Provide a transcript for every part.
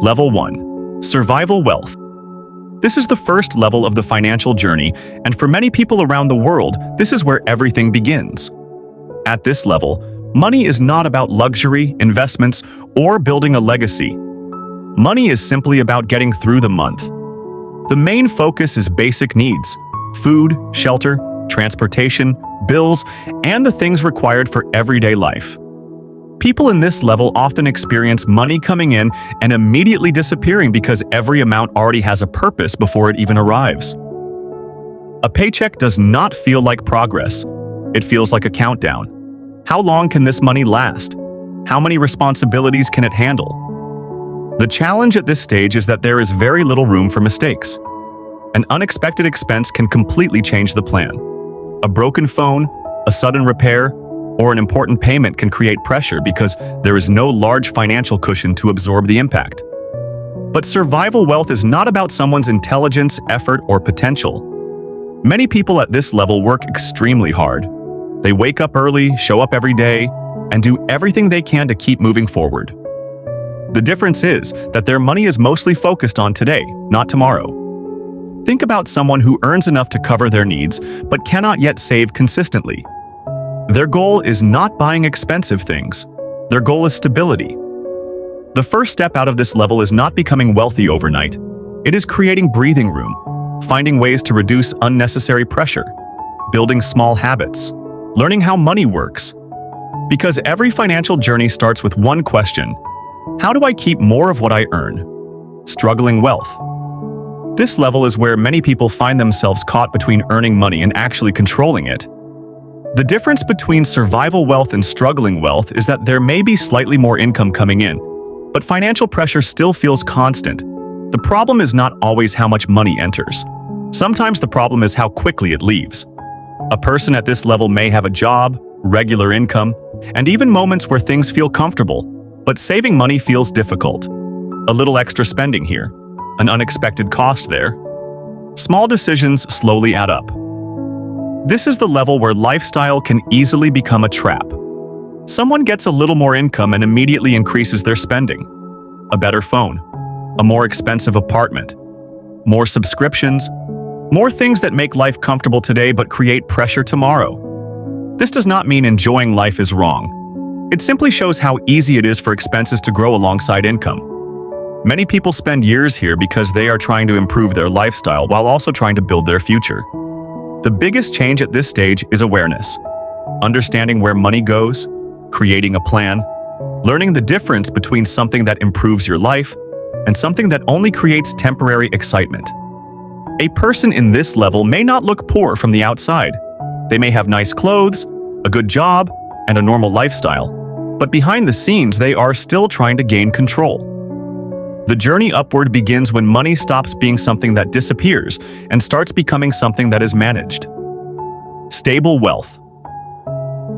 Level 1. Survival wealth. This is the first level of the financial journey, and for many people around the world, this is where everything begins. At this level, money is not about luxury, investments, or building a legacy. Money is simply about getting through the month. The main focus is basic needs: food, shelter, transportation, bills, and the things required for everyday life. People in this level often experience money coming in and immediately disappearing because every amount already has a purpose before it even arrives. A paycheck does not feel like progress. It feels like a countdown. How long can this money last? How many responsibilities can it handle? The challenge at this stage is that there is very little room for mistakes. An unexpected expense can completely change the plan. A broken phone, a sudden repair, or an important payment can create pressure because there is no large financial cushion to absorb the impact. But survival wealth is not about someone's intelligence, effort, or potential. Many people at this level work extremely hard. They wake up early, show up every day, and do everything they can to keep moving forward. The difference is that their money is mostly focused on today, not tomorrow. Think about someone who earns enough to cover their needs but cannot yet save consistently. Their goal is not buying expensive things. Their goal is stability. The first step out of this level is not becoming wealthy overnight. It is creating breathing room, finding ways to reduce unnecessary pressure, building small habits, learning how money works. Because every financial journey starts with one question: how do I keep more of what I earn? Struggling wealth. This level is where many people find themselves caught between earning money and actually controlling it. The difference between survival wealth and struggling wealth is that there may be slightly more income coming in, but financial pressure still feels constant. The problem is not always how much money enters. Sometimes the problem is how quickly it leaves. A person at this level may have a job, regular income, and even moments where things feel comfortable, but saving money feels difficult. A little extra spending here, an unexpected cost there. Small decisions slowly add up. This is the level where lifestyle can easily become a trap. Someone gets a little more income and immediately increases their spending. A better phone, a more expensive apartment, more subscriptions, more things that make life comfortable today but create pressure tomorrow. This does not mean enjoying life is wrong. It simply shows how easy it is for expenses to grow alongside income. Many people spend years here because they are trying to improve their lifestyle while also trying to build their future. The biggest change at this stage is awareness. Understanding where money goes, creating a plan, learning the difference between something that improves your life and something that only creates temporary excitement. A person in this level may not look poor from the outside. They may have nice clothes, a good job, and a normal lifestyle, but behind the scenes they are still trying to gain control. The journey upward begins when money stops being something that disappears and starts becoming something that is managed. Stable wealth.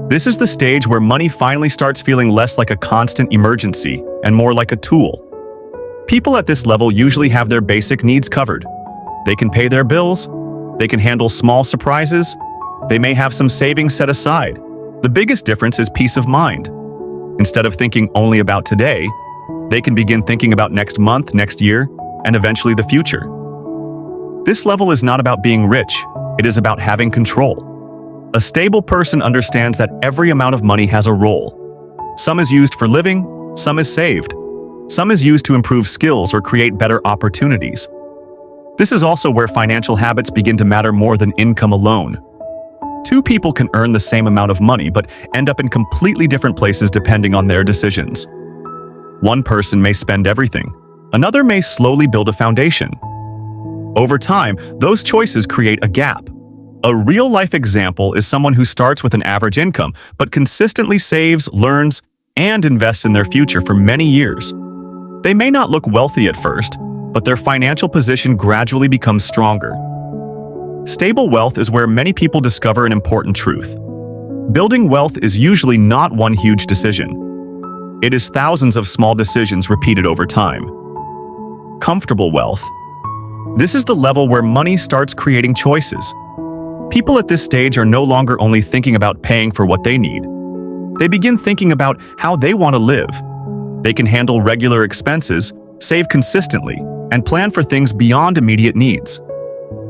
This is the stage where money finally starts feeling less like a constant emergency and more like a tool. People at this level usually have their basic needs covered. They can pay their bills, they can handle small surprises, they may have some savings set aside. The biggest difference is peace of mind. Instead of thinking only about today, they can begin thinking about next month, next year, and eventually the future. This level is not about being rich, it is about having control. A stable person understands that every amount of money has a role. Some is used for living, some is saved. Some is used to improve skills or create better opportunities. This is also where financial habits begin to matter more than income alone. Two people can earn the same amount of money but end up in completely different places depending on their decisions. One person may spend everything. Another may slowly build a foundation. Over time, those choices create a gap. A real-life example is someone who starts with an average income, but consistently saves, learns, and invests in their future for many years. They may not look wealthy at first, but their financial position gradually becomes stronger. Stable wealth is where many people discover an important truth. Building wealth is usually not one huge decision. It is thousands of small decisions repeated over time. Comfortable wealth. This is the level where money starts creating choices. People at this stage are no longer only thinking about paying for what they need. They begin thinking about how they want to live. They can handle regular expenses, save consistently, and plan for things beyond immediate needs.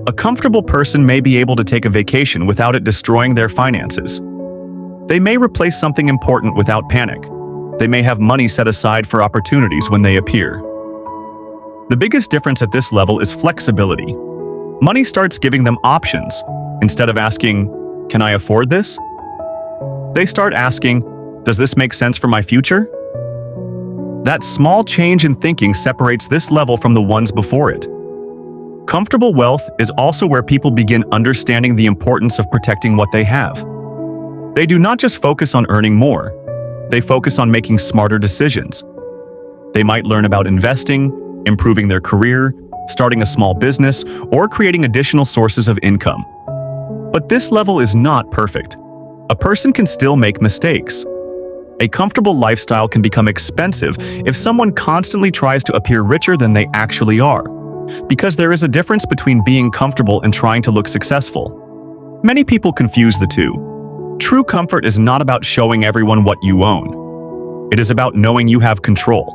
A comfortable person may be able to take a vacation without it destroying their finances. They may replace something important without panic. They may have money set aside for opportunities when they appear. The biggest difference at this level is flexibility. Money starts giving them options. Instead of asking, "Can I afford this?" they start asking, "Does this make sense for my future?" That small change in thinking separates this level from the ones before it. Comfortable wealth is also where people begin understanding the importance of protecting what they have. They do not just focus on earning more, they focus on making smarter decisions. They might learn about investing, improving their career, starting a small business, or creating additional sources of income. But this level is not perfect. A person can still make mistakes. A comfortable lifestyle can become expensive if someone constantly tries to appear richer than they actually are, because there is a difference between being comfortable and trying to look successful. Many people confuse the two. True comfort is not about showing everyone what you own. It is about knowing you have control.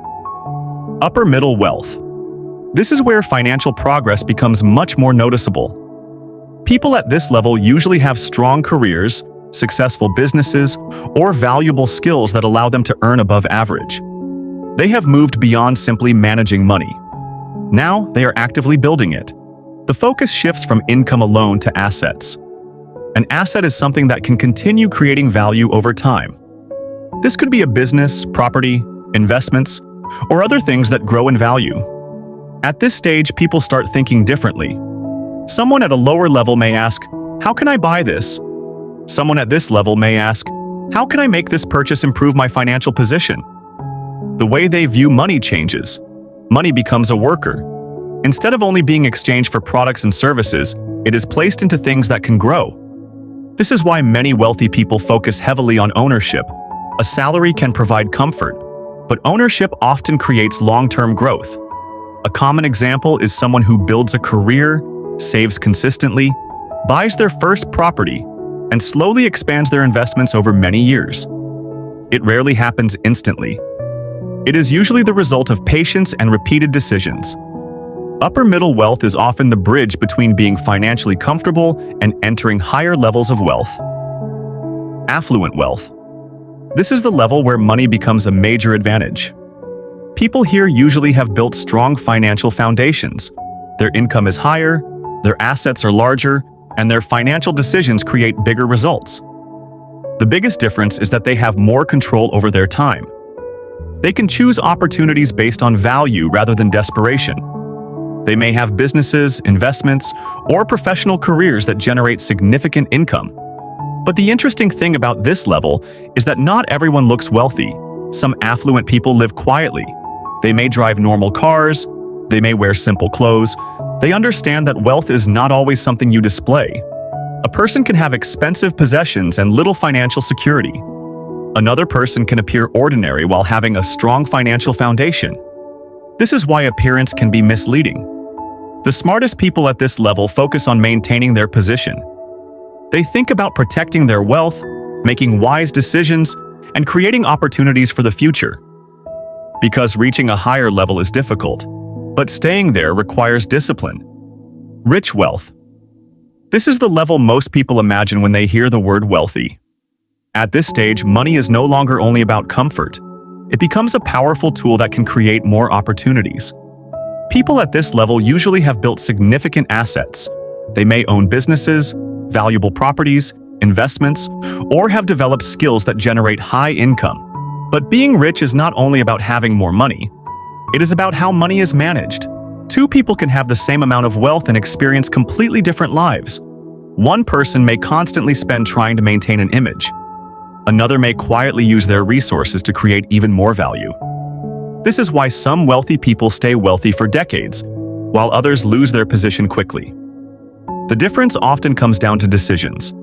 Upper middle wealth. This is where financial progress becomes much more noticeable. People at this level usually have strong careers, successful businesses, or valuable skills that allow them to earn above average. They have moved beyond simply managing money. Now they are actively building it. The focus shifts from income alone to assets. An asset is something that can continue creating value over time. This could be a business, property, investments, or other things that grow in value. At this stage, people start thinking differently. Someone at a lower level may ask, "How can I buy this?" Someone at this level may ask, "How can I make this purchase improve my financial position?" The way they view money changes. Money becomes a worker. Instead of only being exchanged for products and services, it is placed into things that can grow. This is why many wealthy people focus heavily on ownership. A salary can provide comfort, but ownership often creates long-term growth. A common example is someone who builds a career, saves consistently, buys their first property, and slowly expands their investments over many years. It rarely happens instantly. It is usually the result of patience and repeated decisions. Upper middle wealth is often the bridge between being financially comfortable and entering higher levels of wealth. Affluent wealth. This is the level where money becomes a major advantage. People here usually have built strong financial foundations. Their income is higher, their assets are larger, and their financial decisions create bigger results. The biggest difference is that they have more control over their time. They can choose opportunities based on value rather than desperation. They may have businesses, investments, or professional careers that generate significant income. But the interesting thing about this level is that not everyone looks wealthy. Some affluent people live quietly. They may drive normal cars. They may wear simple clothes. They understand that wealth is not always something you display. A person can have expensive possessions and little financial security. Another person can appear ordinary while having a strong financial foundation. This is why appearance can be misleading. The smartest people at this level focus on maintaining their position. They think about protecting their wealth, making wise decisions, and creating opportunities for the future. Because reaching a higher level is difficult, but staying there requires discipline. Rich wealth. This is the level most people imagine when they hear the word wealthy. At this stage, money is no longer only about comfort. It becomes a powerful tool that can create more opportunities. People at this level usually have built significant assets. They may own businesses, valuable properties, investments, or have developed skills that generate high income. But being rich is not only about having more money. It is about how money is managed. Two people can have the same amount of wealth and experience completely different lives. One person may constantly spend trying to maintain an image. Another may quietly use their resources to create even more value. This is why some wealthy people stay wealthy for decades, while others lose their position quickly. The difference often comes down to decisions.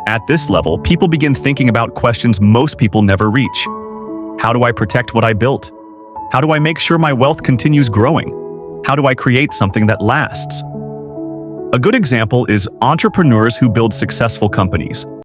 At this level, people begin thinking about questions most people never reach. How do I protect what I built? How do I make sure my wealth continues growing? How do I create something that lasts? A good example is entrepreneurs who build successful companies.